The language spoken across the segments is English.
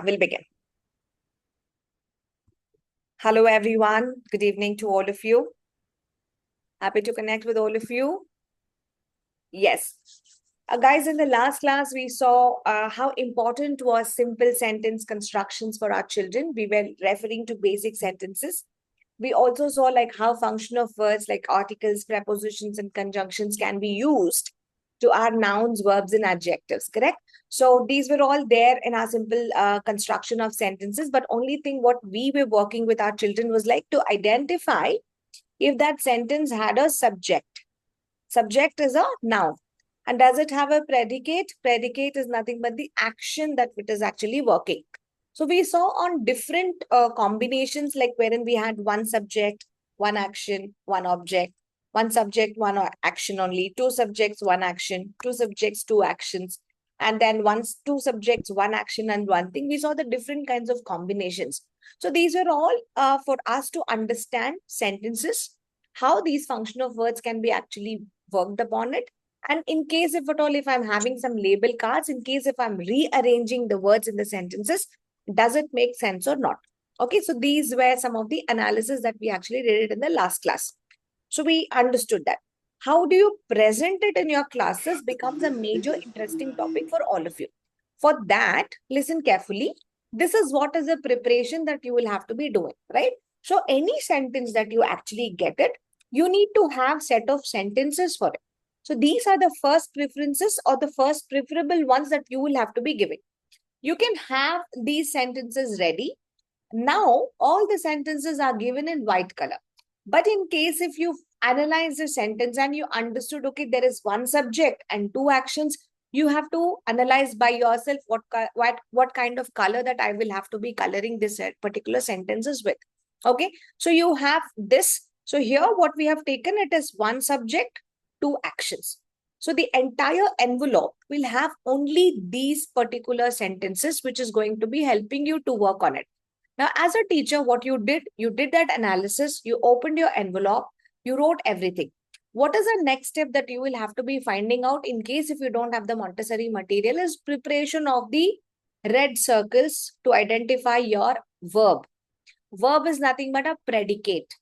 we'll begin. Hello, everyone. Good evening to all of you. Happy to connect with all of you. Yes. Guys, in the last class, we saw how important was simple sentence constructions for our children. We were referring to basic sentences. We also saw like how function of words like articles, prepositions, and conjunctions can be used to add nouns, verbs, and adjectives, correct? So these were all there in our simple construction of sentences. But only thing what we were working with our children was like to identify if that sentence had a subject. Subject is a noun. And does it have a predicate? Predicate is nothing but the action that it is actually working. So we saw on different combinations, like wherein we had one subject, one action, one object, one subject, one action only, two subjects, one action, two subjects, two actions, and then two subjects, one action and one thing. We saw the different kinds of combinations. So these are all for us to understand sentences, how these function of words can be actually worked upon it. And in case if at all, if I'm having some label cards, in case if I'm rearranging the words in the sentences, does it make sense or not? Okay, so these were some of the analysis that we actually did it in the last class. So we understood that. How do you present it in your classes becomes a major interesting topic for all of you. For that, listen carefully. This is what is a preparation that you will have to be doing, right? So any sentence that you actually get it, you need to have set of sentences for it. So these are the first preferences or the first preferable ones that you will have to be giving. You can have these sentences ready. Now, all the sentences are given in white color. But in case if you analyze the sentence and you understood, okay, there is one subject and two actions, you have to analyze by yourself what kind of color that I will have to be coloring this particular sentences with. Okay, so you have this. So here what we have taken, it is one subject, two actions. So the entire envelope will have only these particular sentences, which is going to be helping you to work on it. Now, as a teacher, what you did that analysis, you opened your envelope, you wrote everything. What is the next step that you will have to be finding out in case if you don't have the Montessori material is preparation of the red circles to identify your verb. Verb is nothing but a predicate.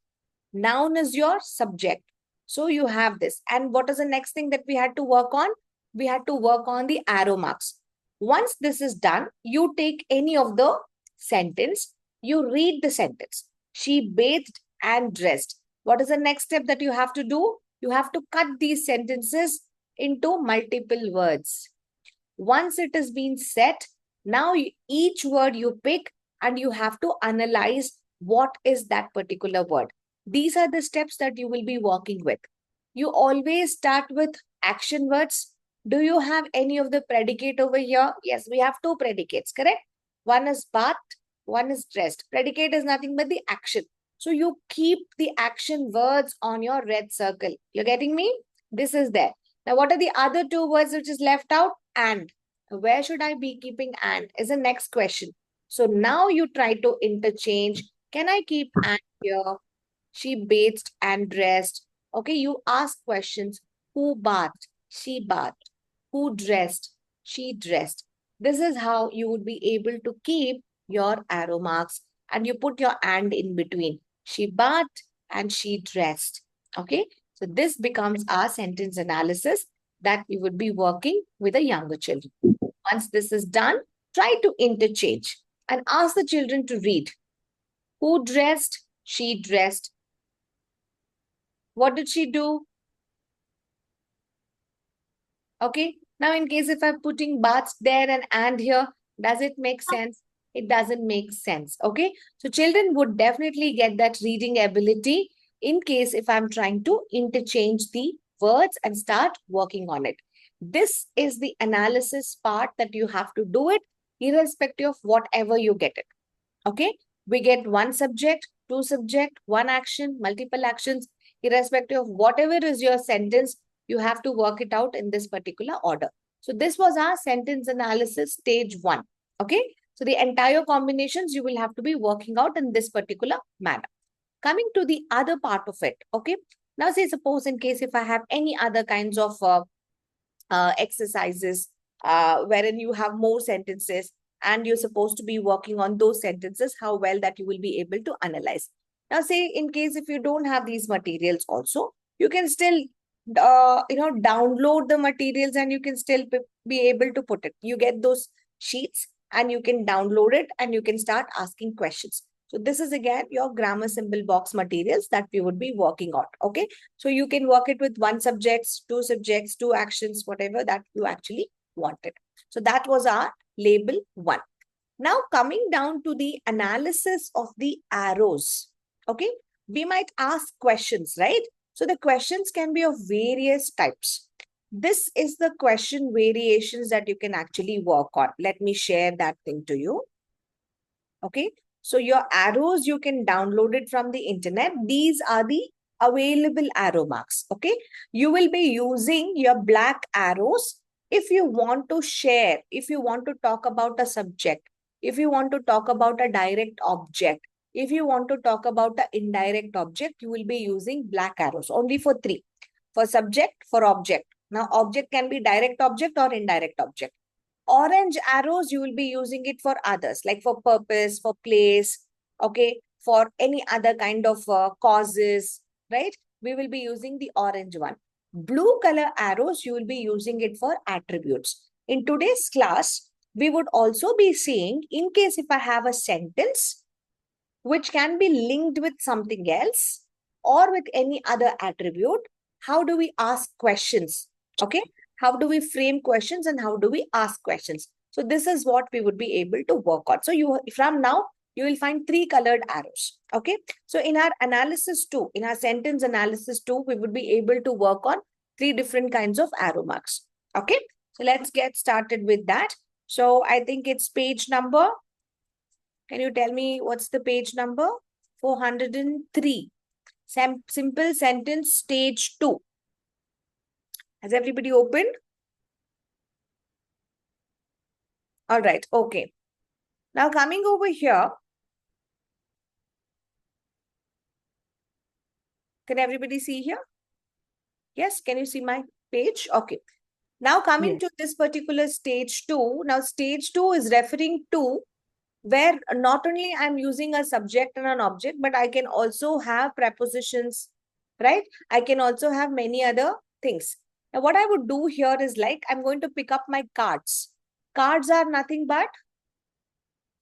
Noun is your subject. So you have this. And what is the next thing that we had to work on? We had to work on the arrow marks. Once this is done, you take any of the sentence, you read the sentence. She bathed and dressed. What is the next step that you have to do? You have to cut these sentences into multiple words. Once it has been set, now each word you pick and you have to analyze what is that particular word. These are the steps that you will be working with. You always start with action words. Do you have any of the predicate over here? Yes, we have two predicates, correct? One is bathed, one is dressed. Predicate is nothing but the action. So you keep the action words on your red circle. You're getting me? This is there. Now, what are the other two words which is left out? And. Where should I be keeping and is the next question. So now you try to interchange. Can I keep and here? She bathed and dressed. Okay, you ask questions. Who bathed? She bathed. Who dressed? She dressed. This is how you would be able to keep your arrow marks and you put your and in between. She bathed and she dressed. Okay, so this becomes our sentence analysis that you would be working with the younger children. Once this is done, try to interchange and ask the children to read. Who dressed? She dressed. What did she do? Okay. Now, in case if I'm putting baths there and here, does it make sense? It doesn't make sense. Okay. So children would definitely get that reading ability in case if I'm trying to interchange the words and start working on it. This is the analysis part that you have to do it irrespective of whatever you get it. Okay. We get one subject, two subject, one action, multiple actions, irrespective of whatever is your sentence, you have to work it out in this particular order. So this was our sentence analysis stage 1. Okay. So the entire combinations you will have to be working out in this particular manner. Coming to the other part of it. Okay. Now say suppose in case if I have any other kinds of exercises wherein you have more sentences. and you're supposed to be working on those sentences, how well that you will be able to analyze. Now, say in case if you don't have these materials also, you can still download the materials and you can still be able to put it. You get those sheets and you can download it and you can start asking questions. So this is again your grammar symbol box materials that we would be working on. Okay. So you can work it with one subjects, two actions, whatever that you actually wanted. So that was our label 1. Now coming down to the analysis of the arrows. Okay. We might ask questions, right? So the questions can be of various types. This is the question variations that you can actually work on. Let me share that thing to you. Okay. So your arrows, you can download it from the internet. These are the available arrow marks. Okay. You will be using your black arrows if you want to share, if you want to talk about a subject, if you want to talk about a direct object, if you want to talk about the indirect object, you will be using black arrows only for 3. For subject, for object. Now, object can be direct object or indirect object. Orange arrows, you will be using it for others, like for purpose, for place, okay, for any other kind of causes, right? We will be using the orange one. Blue color arrows, you will be using it for attributes. In today's class, we would also be seeing, in case if I have a sentence which can be linked with something else or with any other attribute, how do we ask questions? Okay. How do we frame questions and how do we ask questions? So this is what we would be able to work on. So you, from now, you will find 3 colored arrows. Okay. So in our analysis 2, in our sentence analysis 2, we would be able to work on 3 different kinds of arrow marks. Okay. So let's get started with that. So I think it's page number. Can you tell me what's the page number? 403. Simple sentence stage 2. Has everybody opened? All right. Okay. Now coming over here. Can everybody see here? Yes. Can you see my page? Okay. Now coming to this particular stage 2. Now stage 2 is referring to where not only I'm using a subject and an object, but I can also have prepositions, right? I can also have many other things. Now, what I would do here is like, I'm going to pick up my cards. Cards are nothing but,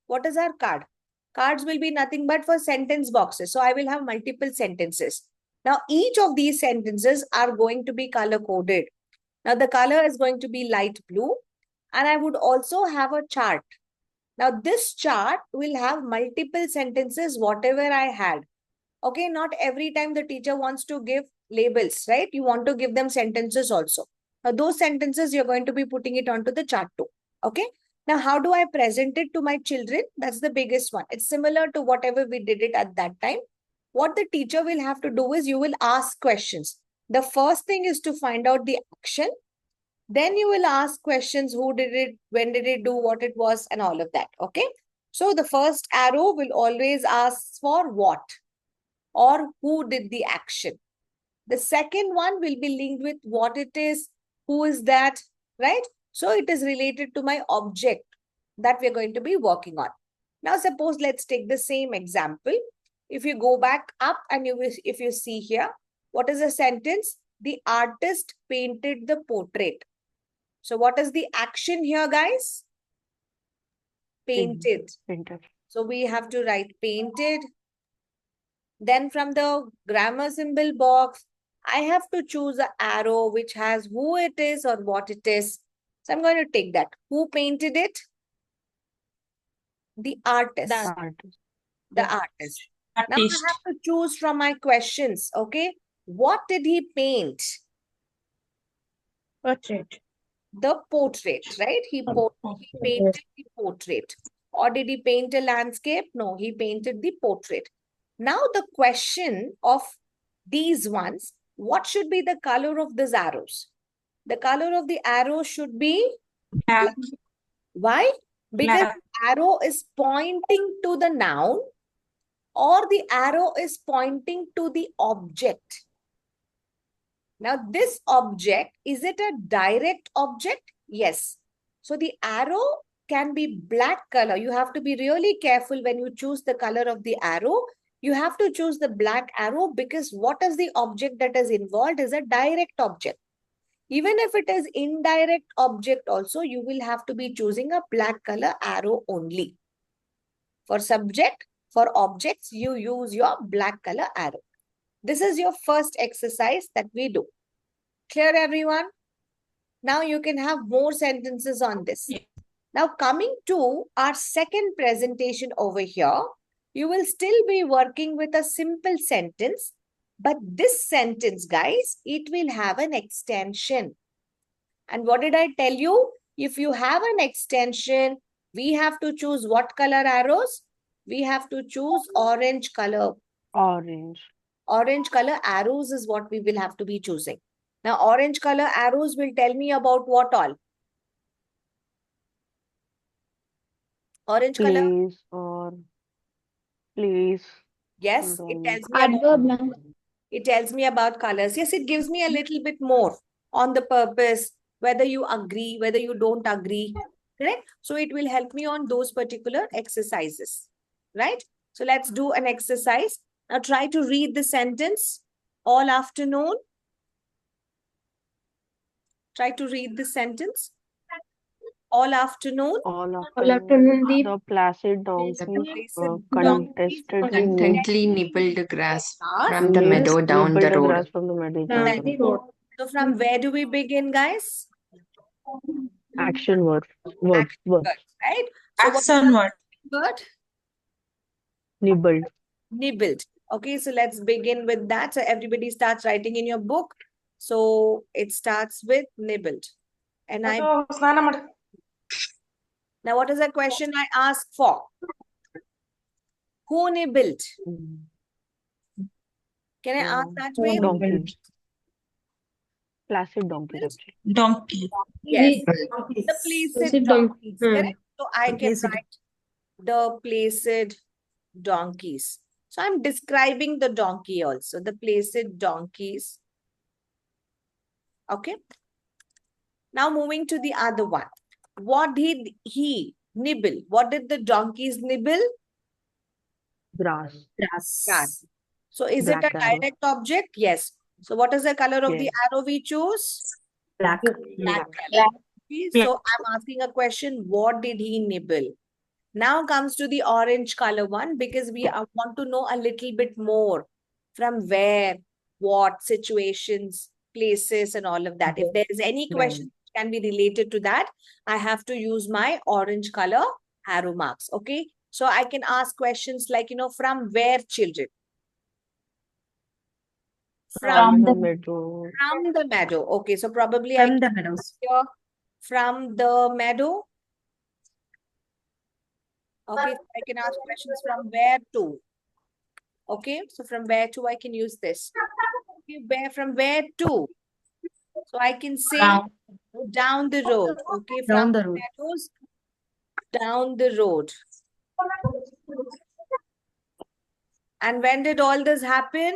what is our card? Cards will be nothing but for sentence boxes. So I will have multiple sentences. Now, each of these sentences are going to be color coded. Now, the color is going to be light blue. And I would also have a chart. Now, this chart will have multiple sentences, whatever I had. Okay, not every time the teacher wants to give labels, right? You want to give them sentences also. Now, those sentences, you're going to be putting it onto the chart too. Okay. Now, how do I present it to my children? That's the biggest one. It's similar to whatever we did it at that time. What the teacher will have to do is you will ask questions. The first thing is to find out the action. Then you will ask questions, who did it, when did it do, what it was, and all of that. Okay. So the first arrow will always ask for what or who did the action. The second one will be linked with what it is, who is that, right? So it is related to my object that we're going to be working on. Now, suppose let's take the same example. If you go back up and if you see here, what is the sentence? The artist painted the portrait. So what is the action here, guys? Painted. Painted. So we have to write painted. Then from the grammar symbol box, I have to choose an arrow which has who it is or what it is. So I'm going to take that. Who painted it? The artist. The artist. The artist. Now I have to choose from my questions. Okay. What did he paint? Portrait. The portrait, right? He painted the portrait. Or did he paint a landscape? No, he painted the portrait. Now the question of these ones, what should be the color of these arrows? The color of the arrow should be Black. Why? Because Black. the arrow is pointing to the noun or the arrow is pointing to the object. Now, this object, is it a direct object? Yes. So, the arrow can be black color. You have to be really careful when you choose the color of the arrow. You have to choose the black arrow because what is the object that is involved is a direct object. Even if it is indirect object also, you will have to be choosing a black color arrow only. For subject, for objects, you use your black color arrow. This is your first exercise that we do. Clear, everyone? Now you can have more sentences on this. Yes. Now coming to our second presentation over here, you will still be working with a simple sentence, but this sentence, guys, it will have an extension. And what did I tell you? If you have an extension, we have to choose what color arrows? We have to choose orange color. Orange. Orange color arrows is what we will have to be choosing. Now, orange color arrows will tell me about what all? Orange color? Place or place. Yes, it Then tells me about, it tells me about colors. Yes, it gives me a little bit more on the purpose, whether you agree, whether you don't agree, correct? So it will help me on those particular exercises, right? So let's do an exercise. Now try to read the sentence all afternoon. Try to read the sentence all afternoon. all All afternoon, the the placid donkeys Placid contestedly contently nibbled grass from the nib- meadow down the nibbled the road. grass from the meadow down Down the the road. road. So from where do we begin, guys? Action verbs. Action Verbs. words, right? So what is Action the word. word? Nibbled. Nibbled. Okay, so let's begin with that. So everybody starts writing in your book. So it starts with nibbled. And I now what is the question I ask for? Who nibbled? Mm. Can I ask that way? Donkeys. Placid donkeys actually. Donkey. Yes. Donkeys. The placid donkeys, correct? So I can Placid. write the placid donkeys. So I'm describing the donkey also, the placid donkeys. Okay. Now moving to the other one. What did he nibble? What did the donkeys nibble? Grass. Grass. So is it a Black arrow. direct object? Yes. So what is the color of the Yes. arrow we choose? Black. Black color. Okay, so I'm asking a question. What did he nibble? Now comes to the orange color one because we want to know a little bit more from where, what, situations, places, and all of that. If there is any question that can be related to that, I have to use my orange color arrow marks. Okay. So I can ask questions like, from where, children? From the meadow. From the meadow. Okay. So probably I From the can meadows. here from the meadow. Okay, so I can ask questions from where to. Okay, so from where to I can use this. Okay, from where to? So I can say down the road. Okay, from Down the road. meadows down the road. And when did all this happen?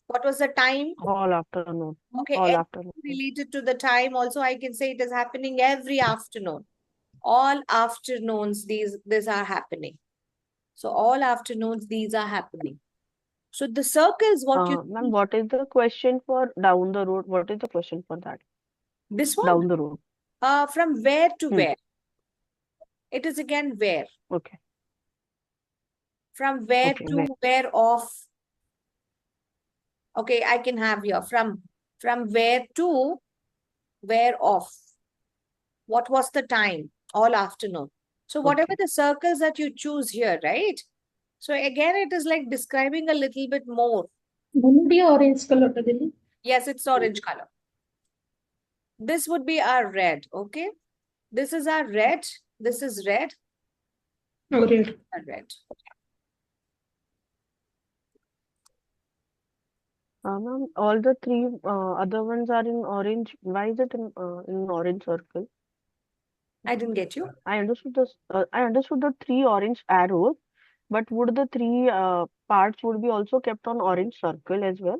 What was the time? All afternoon. Okay, All anything afternoon. related to the time also I can say it is happening every afternoon. All afternoons these are happening. So all afternoons these are happening. So the circles what you Ma'am, what is the question for down the road? What is the question for that? this one Down the road. from where to Hmm. where? It is again where. Okay. From where Okay, to where? where of. Okay, I can have here from where to where of. What was the time? All afternoon. So whatever Okay. the circles that you choose here, right? So again, it is like describing a little bit more. Orange color. Yes, it's orange color. This would be our red, okay? This is our red. This is red. Red. Red. Ma'am, all the three other ones are in orange. Why is it in orange circle? I didn't get you. I understood this. I understood the three orange arrows, but would the three parts would be also kept on orange circle as well?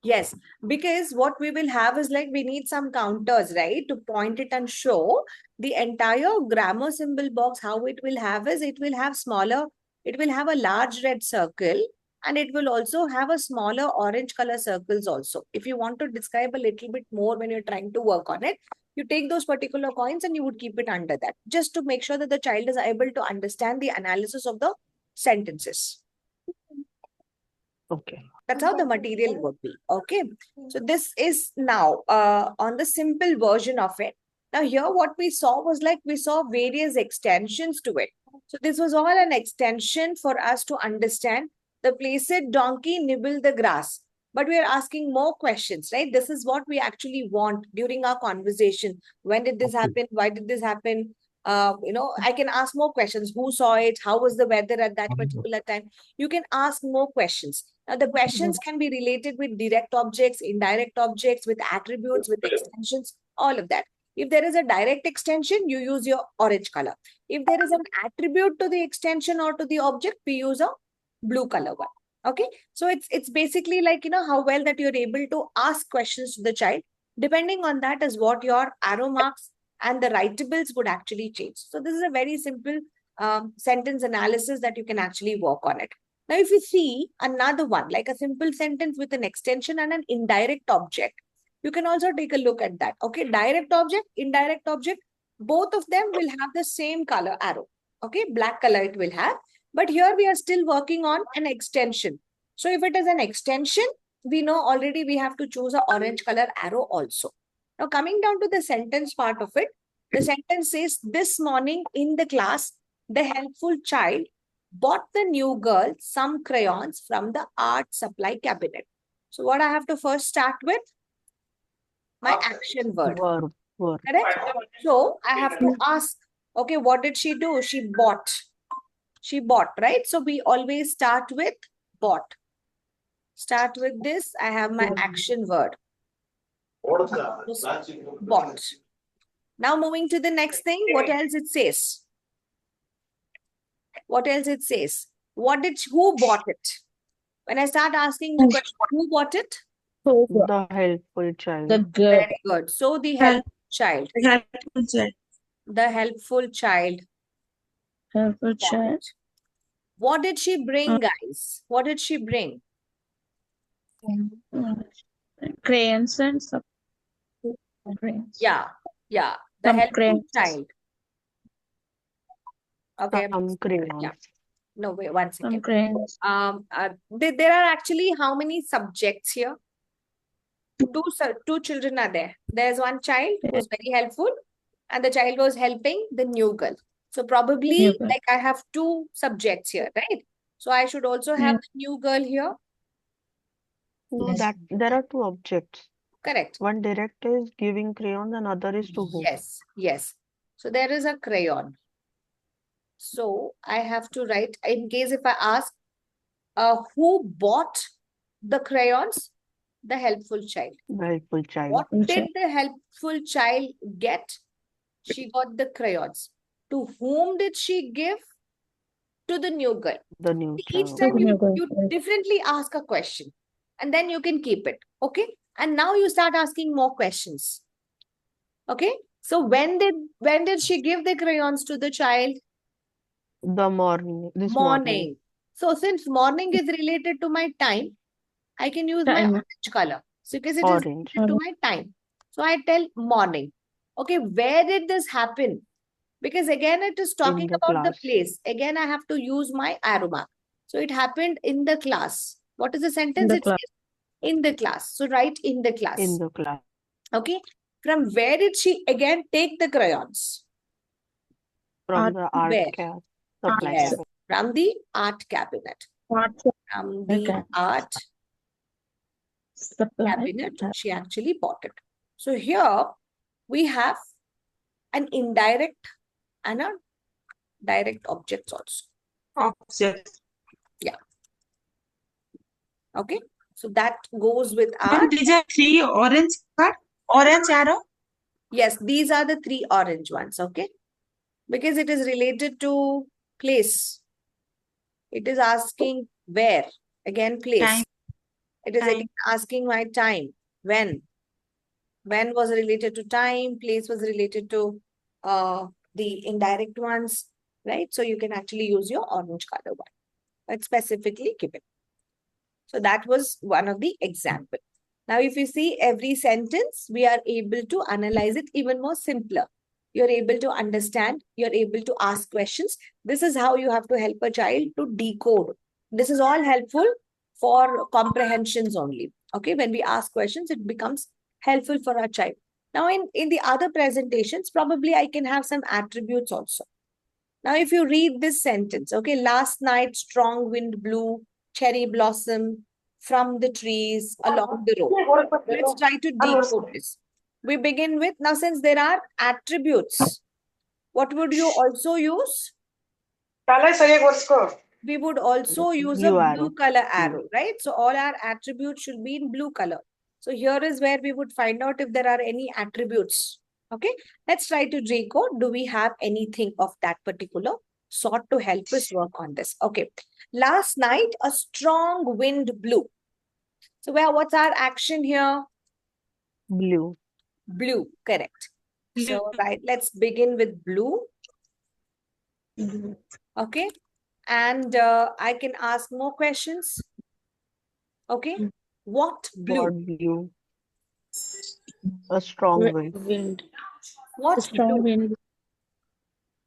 Yes, because what we will have is like we need some counters, right? To point it and show the entire grammar symbol box. How it will have is it will have smaller, it will have a large red circle and it will also have a smaller orange color circles also. If you want to describe a little bit more when you're trying to work on it, you take those particular coins and you would keep it under that just to make sure that the child is able to understand the analysis of the sentences. Okay. That's how the material would be. Okay. So this is now on the simple version of it. Now here what we saw was like we saw various extensions to it. So this was all an extension for us to understand the placid donkey nibble the grass. But we are asking more questions, right? This is what we actually want during our conversation. When did this happen? Why did this happen? I can ask more questions. Who saw it? How was the weather at that particular time? You can ask more questions. Now, the questions can be related with direct objects, indirect objects, with attributes, with extensions, all of that. If there is a direct extension, you use your orange color. If there is an attribute to the extension or to the object, we use a blue color one. Okay. So it's basically like, how well that you're able to ask questions to the child. Depending on that is what your arrow marks and the writables would actually change. So this is a very simple sentence analysis that you can actually work on it. Now, if you see another one, like a simple sentence with an extension and an indirect object, you can also take a look at that. Okay, direct object, indirect object, both of them will have the same color arrow. Okay, black color it will have. But here we are still working on an extension. So if it is an extension, we know already we have to choose an orange color arrow also. Now, coming down to the sentence part of it, the sentence says, this morning in the class, the helpful child bought the new girl some crayons from the art supply cabinet. So what I have to first start with? My action word. Verb. Correct? So I have to ask, okay, what did she do? She bought. She bought, right? So we always start with bought. Start with this. I have my action word. Bought. Now moving to the next thing, what else it says? What else it says? Who bought it? When I start asking the question, who bought it? The helpful child. The girl. Very good. So the helpful child. The helpful child. Helpful child. What did she bring, guys? What did she bring? Crayons and some crayons. Yeah. The Some helpful crayons. child. Okay. Some crayons. Yeah. No, wait, one Some second. crayons. There are actually how many subjects here? Two children are there. There's one child who's very helpful, and the child was helping the new girl. So probably New girl. like I have two subjects here, right? So I should also have the new girl here. No, that there are two objects. Correct. One direct is giving crayons and other is to whom. Yes. So there is a crayon. So I have to write, in case if I ask, who bought the crayons? The helpful child. The helpful child. What did the helpful child get? She got the crayons. To whom did she give? To the new girl. The new Each child. time you differently ask a question and then you can keep it. Okay. And now you start asking more questions. Okay. So when did she give the crayons to the child? The morning. This Morning. So since morning is related to my time, I can use my orange color. So because it is Orange. related to my time. So I tell morning. Okay, where did this happen? Because again, it is talking the about the class. place. Again, I have to use my arrow mark. So it happened in the class. What is the sentence? It says in the class. So write in the class. In the class. Okay. From where did she again take the crayons? From the art Where? supply Yes. cabinet. From the art cabinet. From the art cabinet, she actually bought it. So here we have an indirect and a direct objects also. Objects. Yeah. Okay. So that goes with our... Ma'am, these are three orange card, orange arrow. Yes, these are the three orange ones. Okay. Because it is related to place. It is asking where. Again, place. Time. It is again asking my time. When? When was related to time, place was related to the indirect ones, right? So you can actually use your orange color one. It's specifically given. So that was one of the example. Now, if you see every sentence, we are able to analyze it even more simpler. You're able to understand, you're able to ask questions. This is how you have to help a child to decode. This is all helpful for comprehensions only. Okay, when we ask questions, it becomes helpful for our child. Now, in the other presentations, probably I can have some attributes also. Now, if you read this sentence, okay, last night strong wind blew, cherry blossom from the trees along the road. Let's try to decode this. We begin with, now since there are attributes, what would you also use? We would also use a Blue blue arrow. color arrow, right? So all our attributes should be in blue color. So here is where we would find out if there are any attributes. Okay, let's try to decode. Do we have anything of that particular sort to help us work on this? Okay, last night a strong wind blew. So what's our action here? Blue. Blue, correct. So right, let's begin with blue. Okay, and I can ask more questions. Okay, what blue? What blue? A strong wind. Wind. What Strong blue? wind.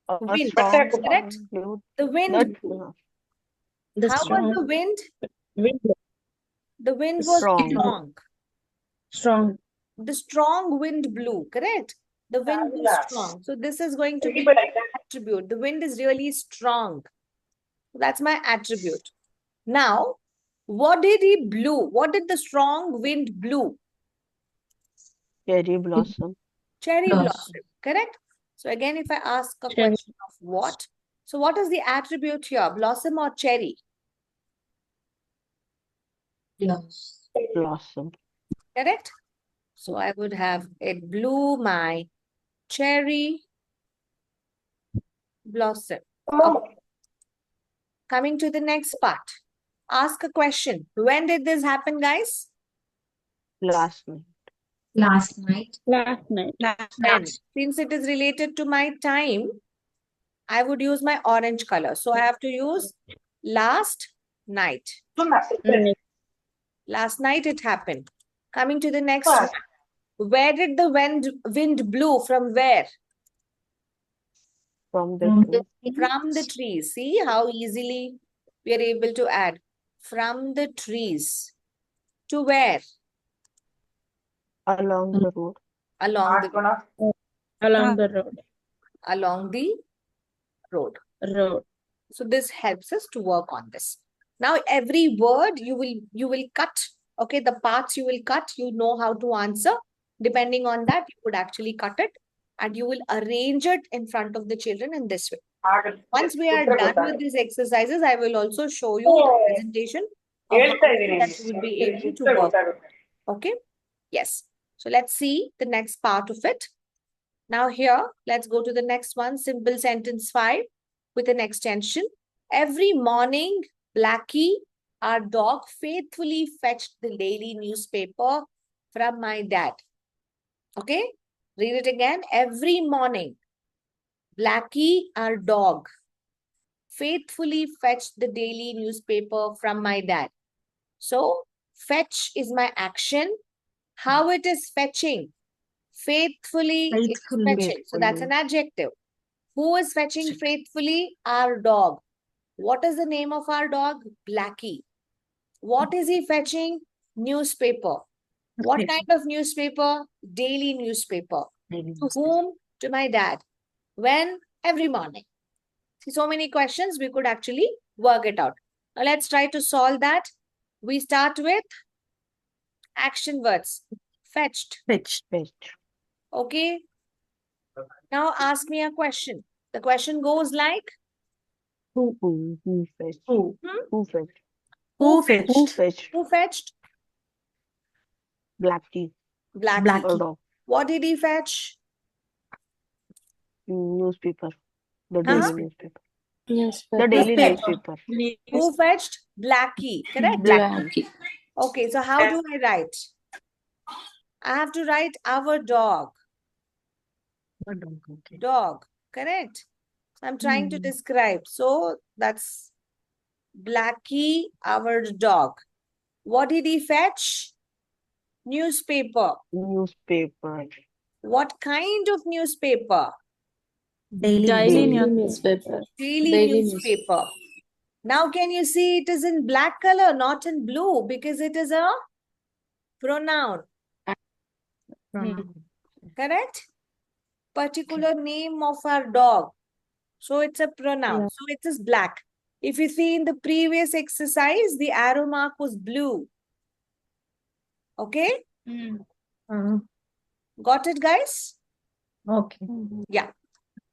A Wind, strong correct? blue. The wind That blew. The How was strong the wind? wind. The wind was strong. strong. Strong. The strong wind blew, correct? The wind was strong. So this is going to be attribute. The wind is really strong. That's my attribute. Now, what did he blew? What did the strong wind blew? Cherry blossom. Cherry blossom, correct? So again, if I ask a Cherry. question of what? So what is the attribute here? Blossom or cherry? Blossom. Correct? So I would have it blew my cherry blossom. Okay. Coming to the next part. Ask a question. When did this happen, guys? Last night. Last night. Last night. When? Since it is related to my time, I would use my orange color. So I have to use last night. Night. Last night it happened. Coming to the next one. Where did the wind blew? From where? From the tree. From the trees. See how easily we are able to add. From the trees. To where? Along the road. Along the Along the road. along the road. So this helps us to work on this. Now every word you will cut. Okay, the parts you will cut, you know how to answer. Depending on that, you would actually cut it and you will arrange it in front of the children in this way. Once we are done with these exercises, I will also show you the presentation of how that you will be able to work. Okay, yes. So let's see the next part of it. Now here, let's go to the next one. Simple sentence 5 with an extension. Every morning, Blackie, our dog, faithfully fetched the daily newspaper from my dad. Okay, read it again. Every morning, Blackie, our dog, faithfully fetched the daily newspaper from my dad. So, fetch is my action. How it is fetching? Faithfully, it's fetching. So, that's an adjective. Who is fetching faithfully? Our dog. What is the name of our dog? Blackie. What is he fetching? Newspaper. What kind of newspaper? Daily newspaper. To whom? To my dad. When? Every morning. See, so many questions, we could actually work it out. Now, let's try to solve that. We start with action words. Fetched. Fetch. Okay. Now, ask me a question. The question goes like? Who fetched? Who? Who fetched? Who fetched? Who fetched? Who fetched? Blackie. Blackie. Or dog. What did he fetch? Newspaper. The daily Uh-huh. newspaper. The daily newspaper. Who fetched? Blackie. Correct? Blackie. Okay, so how do I write? I have to write our dog. Okay. Dog, correct? I'm trying to describe. So that's Blackie, our dog. What did he fetch? Newspaper. Newspaper. What kind of newspaper? Daily Daily newspaper. newspaper. Daily newspaper. Now can you see it is in black color, not in blue, because it is a pronoun, correct? Particular name of our dog. So it's a pronoun. Yeah. So it is black. If you see in the previous exercise, the arrow mark was blue. Okay? Got it, guys? Okay. Yeah.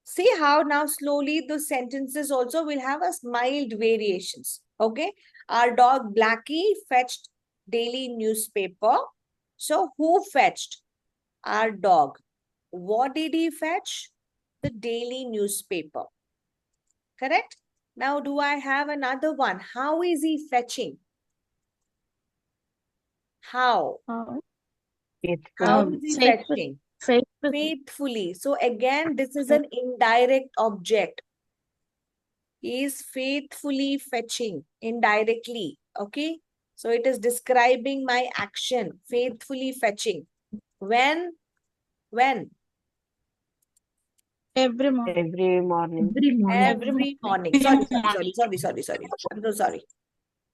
See how now slowly the sentences also will have a mild variations. Okay? Our dog Blackie fetched daily newspaper. So who fetched? Our dog. What did he fetch? The daily newspaper. Correct? Now do I have another one? How is he fetching? How? How Faithful. is he Faithful. fetching? Faithful. Faithfully. So again, this is an indirect object. He is faithfully fetching indirectly. Okay. So it is describing my action. Faithfully fetching. When? Every morning. Every morning. Every morning. Every morning. Sorry. I'm so sorry.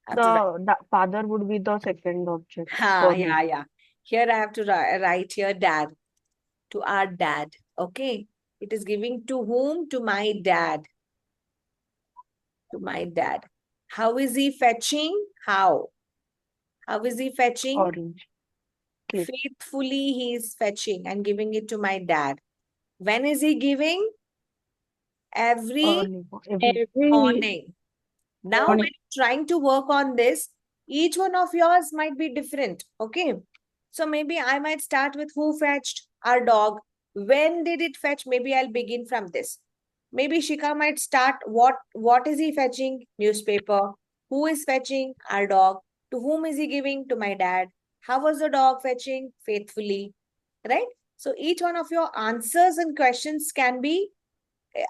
I have to write. The father would be the second object Ha, for me. yeah. Here I have to write here dad. To our dad. Okay. It is giving to whom? To my dad. To my dad. How is he fetching? How? How is he fetching? Orange. Clip. Faithfully he is fetching and giving it to my dad. When is he giving? Every Every morning. Now, morning. when you're trying to work on this, each one of yours might be different. Okay. So maybe I might start with who fetched? Our dog. When did it fetch? Maybe I'll begin from this. Maybe Shika might start what is he fetching? Newspaper. Who is fetching? Our dog. To whom is he giving? To my dad. How was the dog fetching? Faithfully. Right? So each one of your answers and questions can be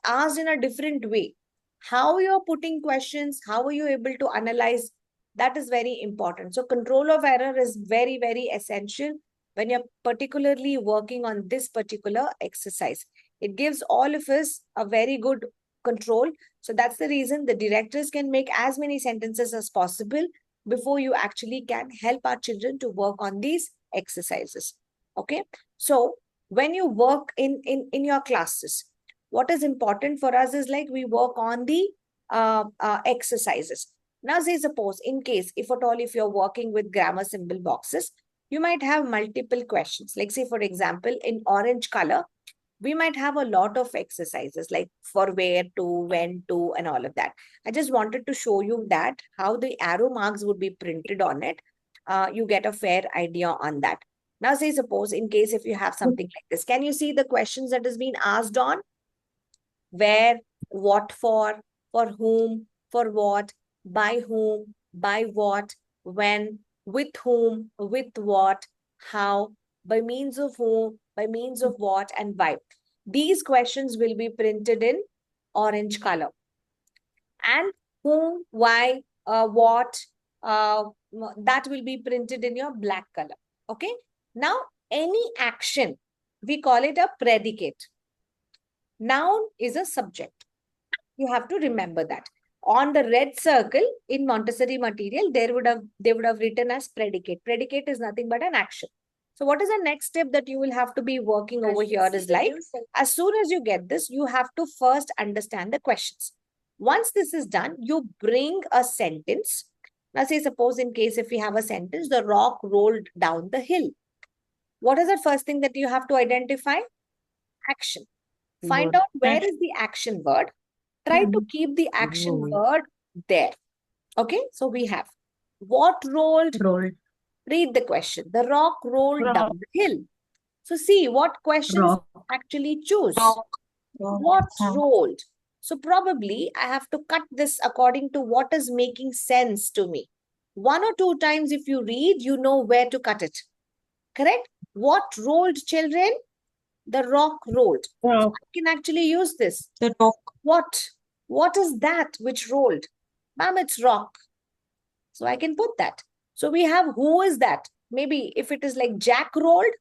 asked in a different way. How you're putting questions, how are you able to analyze, that is very important. So control of error is very, very essential when you're particularly working on this particular exercise. It gives all of us a very good control. So that's the reason the directors can make as many sentences as possible before you actually can help our children to work on these exercises. Okay. So when you work in your classes, what is important for us is like we work on the exercises. Now say suppose in case if at all if you're working with grammar symbol boxes, you might have multiple questions. Like say for example in orange color, we might have a lot of exercises like for where to, when to, and all of that. I just wanted to show you that how the arrow marks would be printed on it. You get a fair idea on that. Now say suppose in case if you have something like this, can you see the questions that has been asked on? Where, what for whom, for what, by whom, by what, when, with whom, with what, how, by means of whom, by means of what, and why. These questions will be printed in orange color. And whom, why, what, that will be printed in your black color. Okay. Now, any action, we call it a predicate. Noun is a subject. You have to remember that. On the red circle in Montessori material, they would have written as predicate. Predicate is nothing but an action. So what is the next step that you will have to be working over here is like, as soon as you get this, you have to first understand the questions. Once this is done, you bring a sentence. Now say suppose in case if we have a sentence, the rock rolled down the hill. What is the first thing that you have to identify? Action. Find word. out where is the action word. Try to keep the action word there. Okay, so we have what rolled? Rolled. Read the question. The rock rolled Rock. down the hill. So see what questions Rock. actually choose. Rock. What rolled? So probably I have to cut this according to what is making sense to me. One or two times if you read, you know where to cut it. Correct? What rolled, children? The rock rolled. So Rock. I can actually use this. The rock. What? What is that which rolled? Ma'am, it's rock. So I can put that. So we have who is that? Maybe if it is like Jack rolled,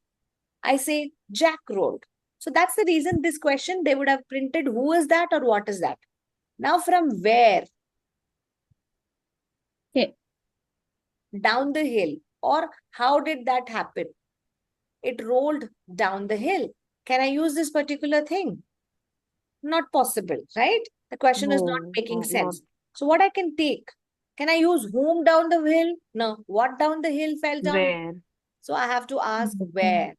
I say Jack rolled. So that's the reason this question, they would have printed who is that or what is that. Now from where? Okay. Down the hill. Or how did that happen? It rolled down the hill. Can I use this particular thing? Not possible, right? The question is not No, making not sense. So what I can take? Can I use whom down the hill? No. What down the hill fell down? where. So I have to ask where.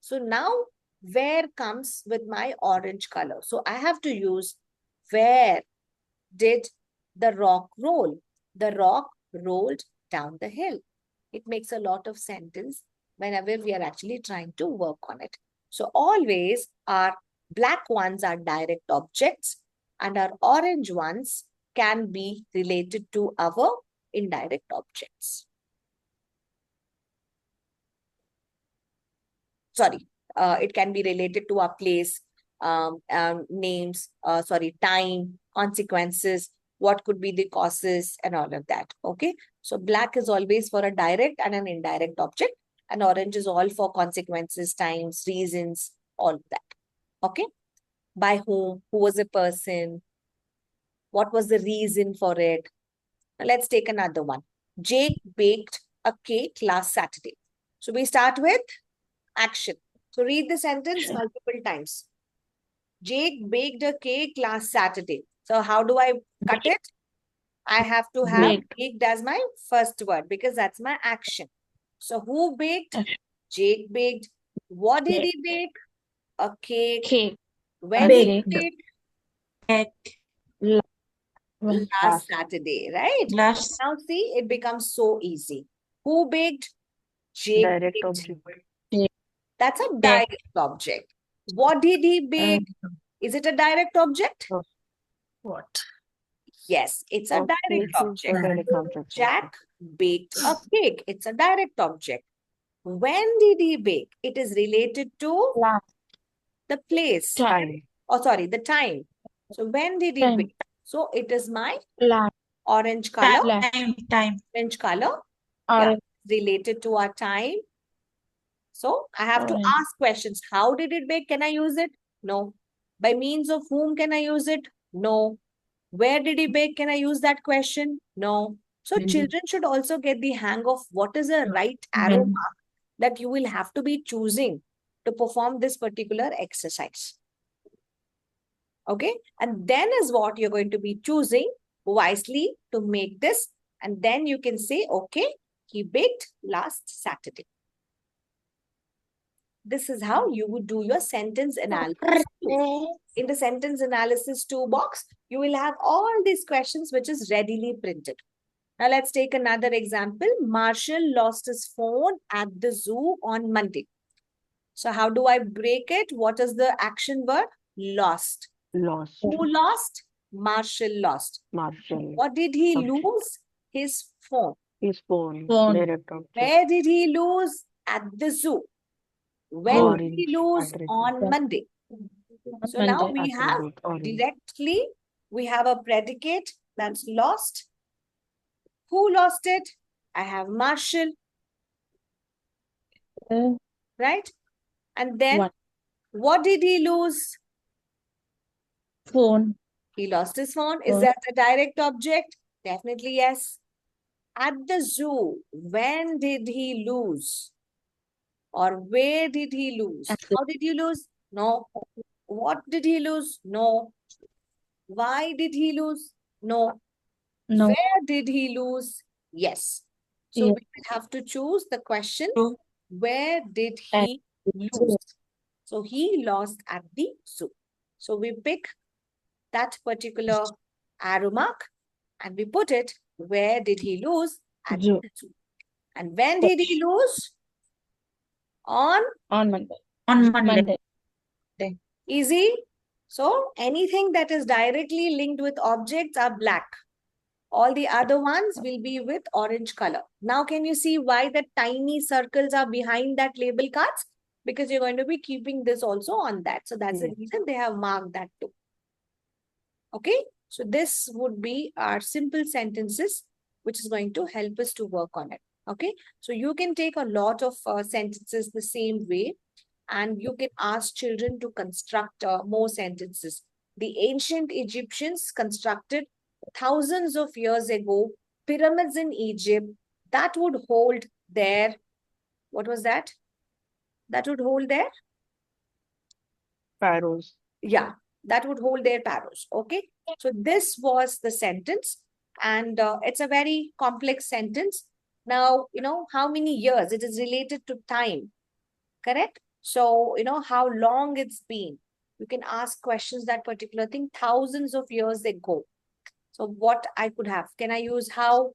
So now where comes with my orange color. So I have to use where did the rock roll? The rock rolled down the hill. It makes a lot of sentence whenever we are actually trying to work on it. So always our black ones are direct objects and our orange ones can be related to our indirect objects. Sorry, it can be related to our place, names, time, consequences, what could be the causes and all of that. Okay. So black is always for a direct and an indirect object, and orange is all for consequences, times, reasons, all of that. Okay. By whom? Who was a person? What was the reason for it? Now let's take another one. Jake baked a cake last Saturday. So we start with action. So read the sentence multiple times. Jake baked a cake last Saturday. So how do I cut it? I have to have baked as my first word because that's my action. So who baked? Jake baked. What did he bake? A cake. Cake. When did he Baked. bake? Cake. Last Saturday, right? Last. Now see, it becomes so easy. Who baked? Jake Direct baked. object. That's a direct object. What did he bake? Is it a direct object? What? Yes, it's a A direct cake is object. a direct object. Jack baked a cake. It's a direct object. When did he bake? It is related to Last. the place. Time. Oh, sorry, the time. So when did he Time. bake? So it is my Last. orange color. Time. Orange color. Orange. Related to our time. So I have to Orange. ask questions. How did it bake? Can I use it? No. By means of whom can I use it? No. Where did he bake? Can I use that question? No. So children should also get the hang of what is a right arrow mark that you will have to be choosing to perform this particular exercise. Okay. And then is what you're going to be choosing wisely to make this. And then you can say, okay, he baked last Saturday. This is how you would do your sentence analysis. In the sentence analysis toolbox, you will have all these questions which is readily printed. Now let's take another example. Marshall lost his phone at the zoo on Monday. So how do I break it? What is the action word? Lost. Lost. Who lost? Marshall lost. Marshall. What did he Object. lose? His phone. His phone. Phone. Direct object. Where did he lose? At the zoo. When did he Orange. lose? Address. On Monday. So now we have Attribute. Orange. directly, we have a predicate that's lost. Who lost it? I have Marshall, right? And then what did he lose? Phone. He lost his phone. Is Phone. that a direct object? Definitely yes. At the zoo, when did he lose? Or where did he lose? How did he lose? No. What did he lose? No. Why did he lose? No. No. Where did he lose? Yes. So Yes. we will have to choose the question. True. Where did he lose? So he lost at the zoo. So we pick that particular arrow mark and we put it, where did he lose? At Zoo. the zoo. And when did he lose? On Monday. On Monday. easy. So anything that is directly linked with objects are black. All the other ones will be with orange color. Now, can you see why the tiny circles are behind that label cards? Because you're going to be keeping this also on that. So that's the Yes. reason they have marked that too. Okay. So this would be our simple sentences, which is going to help us to work on it. Okay. So you can take a lot of sentences the same way, and you can ask children to construct more sentences. The ancient Egyptians constructed thousands of years ago pyramids in Egypt that would hold their, what was that? That would hold their, Pharaohs. yeah, that would hold their pharaohs. Okay. So this was the sentence, and it's a very complex sentence. Now, how many years? It is related to time, correct? So, how long it's been. You can ask questions that particular thing, thousands of years ago. So what I could have, can I use how?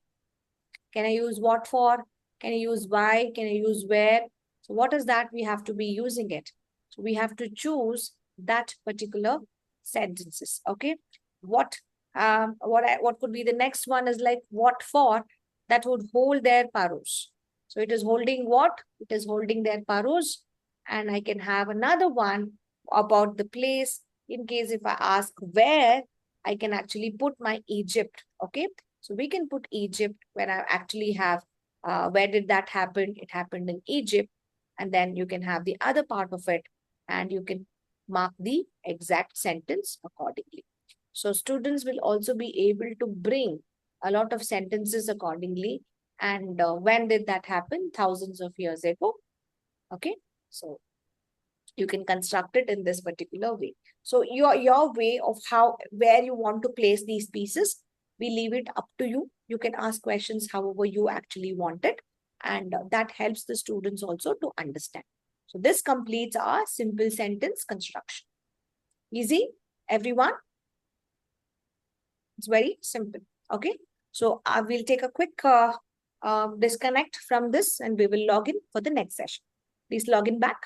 Can I use what for? Can I use why? Can I use where? So what is that? We have to be using it. So we have to choose that particular sentences. Okay. What could be the next one is like what for, that would hold their paros. So it is holding what? It is holding their paros. And I can have another one about the place. In case if I ask where, I can actually put my Egypt. Okay. So we can put Egypt when I actually have, where did that happen? It happened in Egypt. And then you can have the other part of it, and you can mark the exact sentence accordingly. So students will also be able to bring a lot of sentences accordingly. And when did that happen? Thousands of years ago. Okay. So you can construct it in this particular way. So your way of where you want to place these pieces, we leave it up to you. You can ask questions however you actually want it, and that helps the students also to understand. So this completes our simple sentence construction. Easy, everyone? It's very simple. Okay. So I will take a quick disconnect from this, and we will log in for the next session. Please log in back.